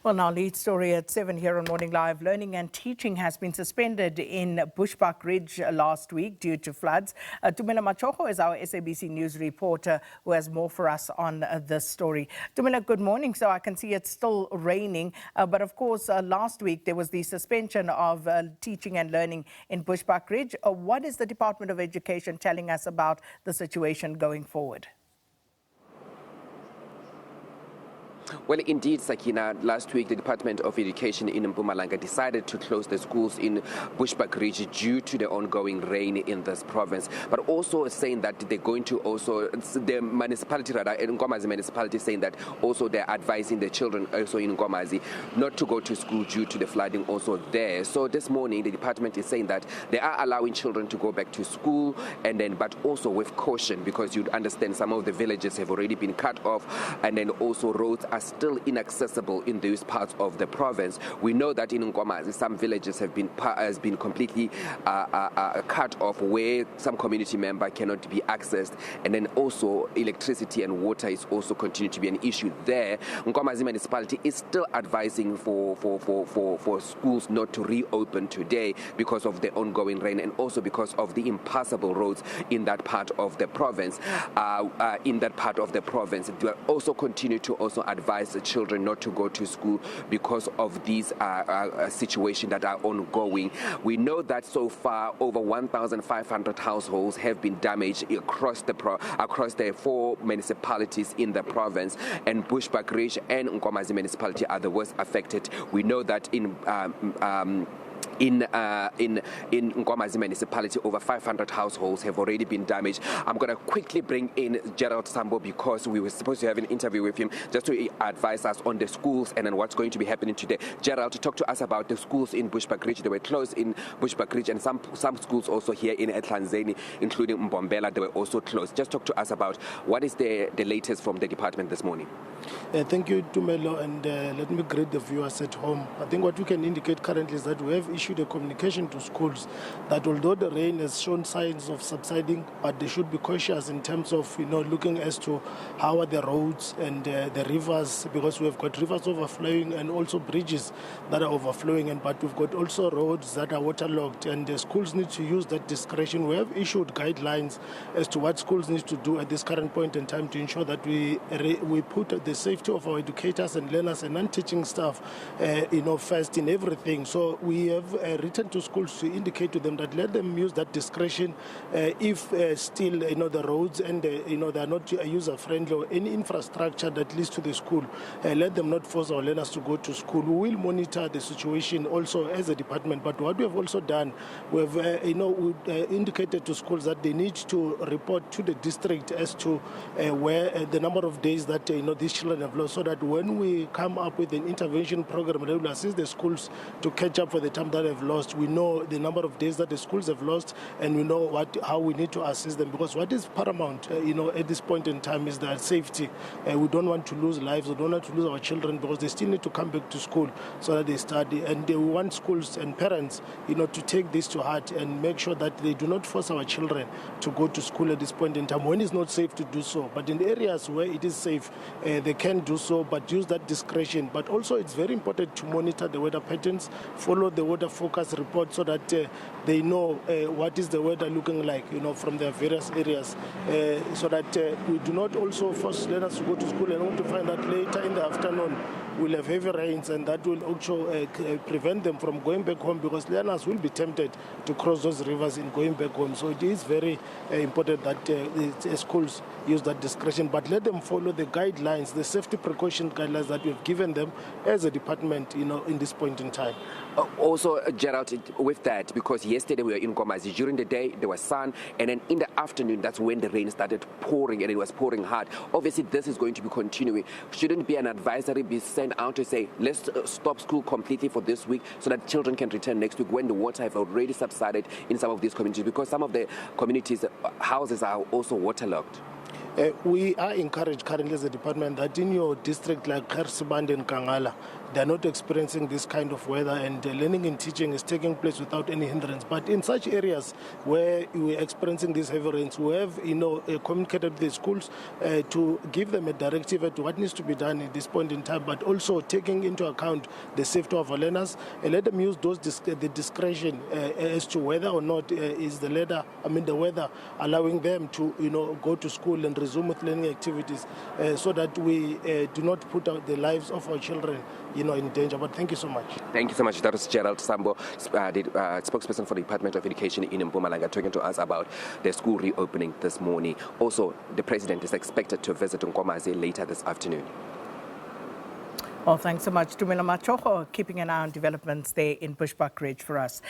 Well, now lead story at 7 here on Morning Live. Learning and teaching has been suspended in Bushbuckridge last week due to floods. Tumelo Machogo is our SABC News reporter who has more for us on this story. Tumelo, good morning. So I can see it's still raining, but of course last week there was the suspension of teaching and learning in Bushbuckridge. What is the Department of Education telling us about the situation going forward? Well, indeed, Sakina, last week the Department of Education in Mpumalanga decided to close the schools in Bushbuckridge due to the ongoing rain in this province, but also saying that they're going to also, the municipality, rather, Nkomazi municipality, saying that also they're advising the children also in Nkomazi not to go to school due to the flooding also there. So this morning the department is saying that they are allowing children to go back to school, and then but also with caution, because you'd understand some of the villages have already been cut off, and then also roads are still inaccessible in those parts of the province. We know that in Nkomazi some villages have been completely cut off, where some community member cannot be accessed, and then also electricity and water is also continue to be an issue there. Nkomazi municipality is still advising for schools not to reopen today because of the ongoing rain, and also because of the impassable roads in that part of the province. They also continue to also advise the children not to go to school because of these situations that are ongoing. We know that so far over 1,500 households have been damaged across the four municipalities in the province, and Bushbuckridge and Nkomazi municipality are the worst affected. We know that in Nkomazi municipality, over 500 households have already been damaged. I'm going to quickly bring in Gerald Sambo, because we were supposed to have an interview with him just to advise us on the schools and then what's going to be happening today. Gerald, to talk to us about the schools in Bushbuckridge. They were closed in Bushbuckridge, and some schools also here in Atlanzeni, including Mbombela, they were also closed. Just talk to us about what is the latest from the department this morning. Thank you, Tumelo, and let me greet the viewers at home. I think what we can indicate currently is that we have issued a communication to schools that although the rain has shown signs of subsiding, but they should be cautious in terms of looking as to how are the roads and the rivers, because we've got rivers overflowing and also bridges that are overflowing, but we've got also roads that are waterlogged, and the schools need to use that discretion. We have issued guidelines as to what schools need to do at this current point in time to ensure that we put the safety of our educators and learners and non-teaching staff first in everything. So we have written to schools to indicate to them that let them use that discretion if still the roads and they are not user friendly, or any infrastructure that leads to the school, let them not force our learners to go to school. We will monitor the situation also as a department, but what we have also done, we have indicated to schools that they need to report to the district as to where the number of days that these children have lost, so that when we come up with an intervention program that will assist the schools to catch up for the time that they've lost, we know the number of days that the schools have lost, and we know how we need to assist them, because what is paramount at this point in time is their safety. We don't want to lose lives, we don't want to lose our children, because they still need to come back to school so that they study, and we want schools and parents to take this to heart and make sure that they do not force our children to go to school at this point in time when it's not safe to do so. But in the areas where it is safe, they can do so, but use that discretion. But also it's very important to monitor the weather patterns, follow the weather forecast report, so that they know what is the weather looking like from their various areas, so that we do not also force learners to go to school and want to find that later in the afternoon we'll have heavy rains, and that will also prevent them from going back home, because learners will be tempted to cross those rivers in going back home. So it is very important that schools use that discretion, but let them follow the guidelines, the safety precaution guidelines that we've given them as a department in this point in time. Also, Gerald, with that, because yesterday we were in Nkomazi, during the day there was sun, and then in the afternoon that's when the rain started pouring, and it was pouring hard. Obviously this is going to be continuing. Shouldn't be an advisory be sent out to say let's stop school completely for this week, so that children can return next week when the water have already subsided in some of these communities, because some of the communities houses are also waterlogged? We are encouraged currently as a department that in your district like Khersiband and Kangala, they're not experiencing this kind of weather, and learning and teaching is taking place without any hindrance. But in such areas where we're experiencing these heavy rains, we have communicated with the schools to give them a directive as to what needs to be done at this point in time, but also taking into account the safety of our learners. Let them use the discretion as to whether or not is the weather allowing them to go to school and resume with learning activities, so that we do not put out the lives of our children in danger. But thank you so much. Thank you so much. That was Gerald Sambo, the spokesperson for the Department of Education in Mpumalanga, talking to us about the school reopening this morning. Also, the president is expected to visit Nkomazi later this afternoon. Well, thanks so much, Tumelo Machogo, keeping an eye on developments there in Bushbuckridge for us.